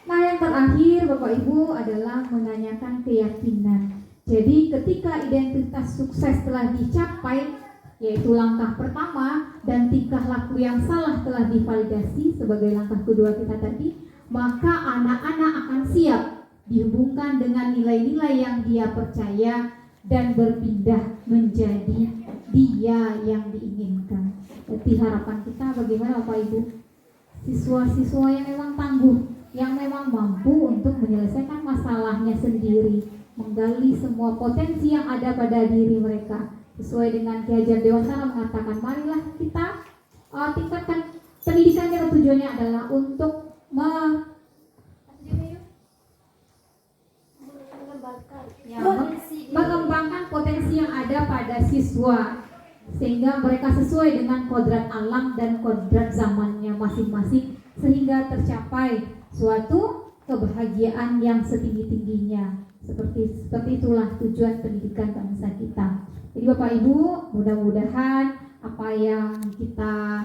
Nah, yang terakhir Bapak Ibu adalah menanyakan keyakinan. Jadi ketika identitas sukses telah dicapai, yaitu langkah pertama, dan tingkah laku yang salah telah divalidasi sebagai langkah kedua kita tadi, maka anak-anak akan siap dihubungkan dengan nilai-nilai yang dia percaya dan berpindah menjadi dia yang diinginkan. Jadi harapan kita bagaimana Bapak Ibu? Siswa-siswa yang memang tangguh, yang memang mampu untuk menyelesaikan masalahnya sendiri, menggali semua potensi yang ada pada diri mereka. Sesuai dengan Ki Hajar Dewantara mengatakan, marilah kita tingkatkan pendidikan yang tujuannya adalah untuk mengembangkan potensi yang ada pada siswa, sehingga mereka sesuai dengan kodrat alam dan kodrat zamannya masing-masing, sehingga tercapai suatu kebahagiaan yang setinggi-tingginya. Seperti itulah tujuan pendidikan bangsa kita. Jadi Bapak Ibu, mudah-mudahan apa yang kita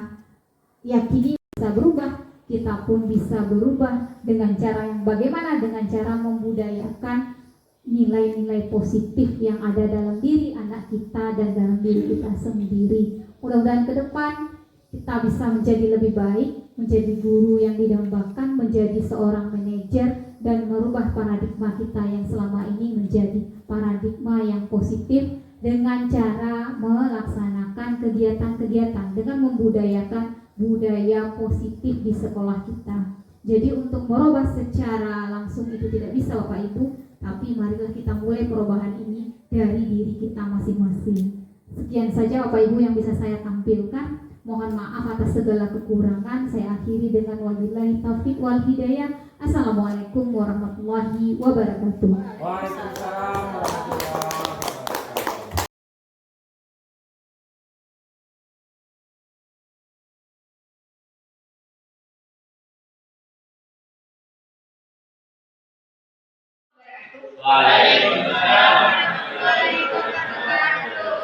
yakini bisa berubah, kita pun bisa berubah dengan cara yang bagaimana? Dengan cara membudayakan nilai-nilai positif yang ada dalam diri anak kita dan dalam diri kita sendiri. Mudah-mudahan ke depan kita bisa menjadi lebih baik, menjadi guru yang didambakan, menjadi seorang manajer, dan merubah paradigma kita yang selama ini menjadi paradigma yang positif dengan cara melaksanakan kegiatan-kegiatan dengan membudayakan budaya positif di sekolah kita. Jadi untuk merubah secara langsung itu tidak bisa Bapak Ibu, tapi marilah kita mulai perubahan ini dari diri kita masing-masing. Sekian saja Bapak Ibu yang bisa saya tampilkan. Mohon maaf atas segala kekurangan. Saya akhiri dengan wabillahi taufiq wal hidayah. Assalamualaikum warahmatullahi wabarakatuh. Waalaikumsalam warahmatullahi wabarakatuh.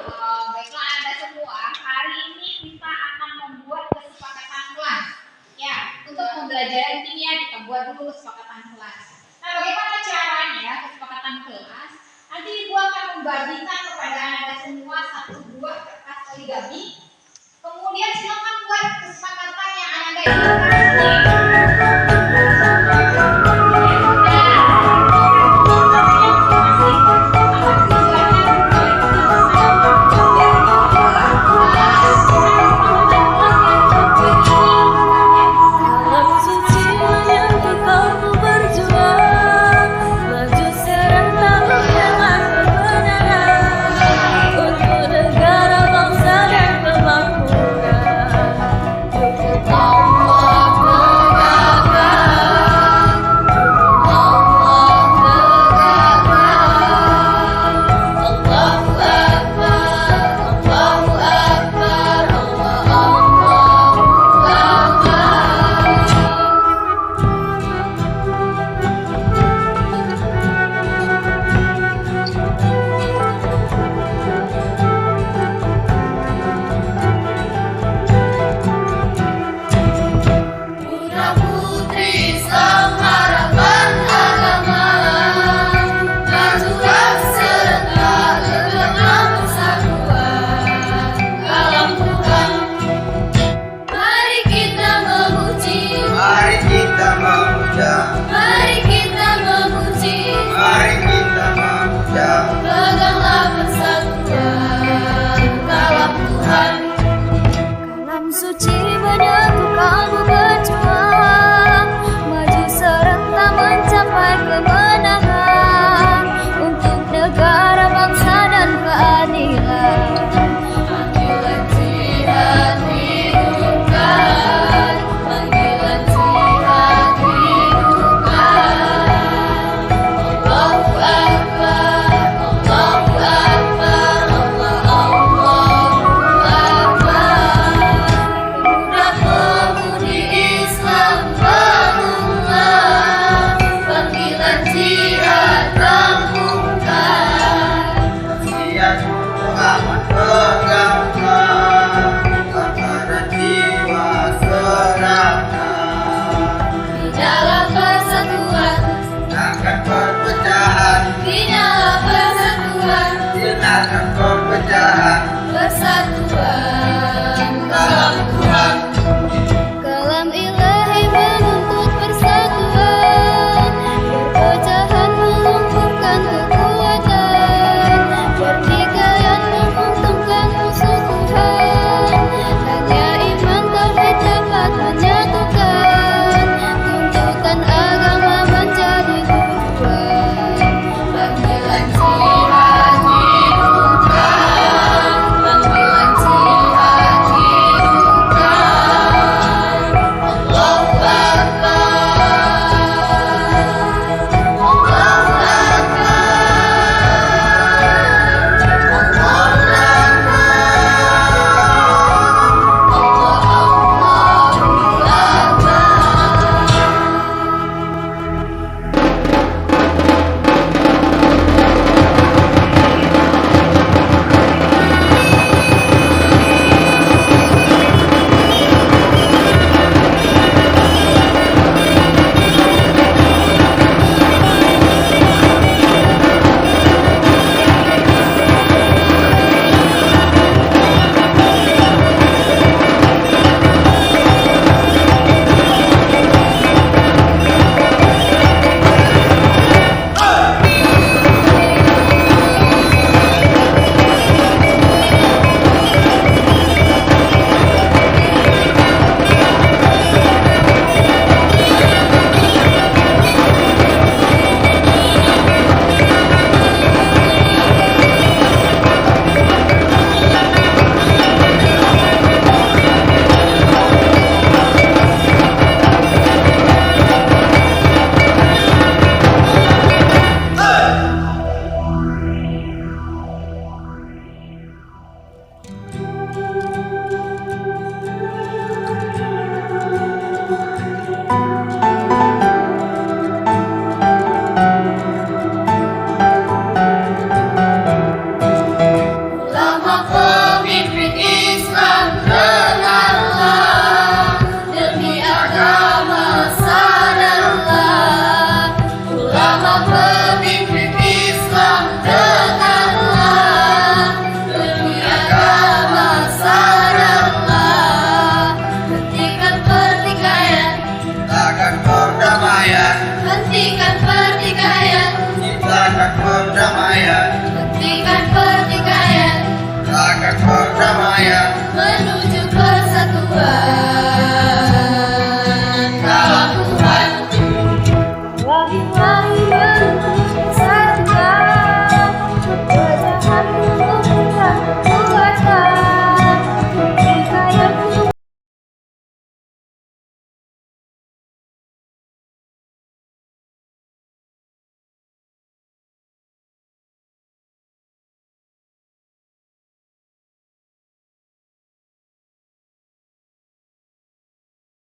Baiklah Anda semua, hari ini kita akan membuat kesepakatan kelas. Ya, untuk pembelajaran kimia kita buat dulu kesepakatan kelas. Nah, bagaimana caranya kesepakatan kelas? Nanti Ibu akan membagikan kepada Anda semua satu buah kertas poligami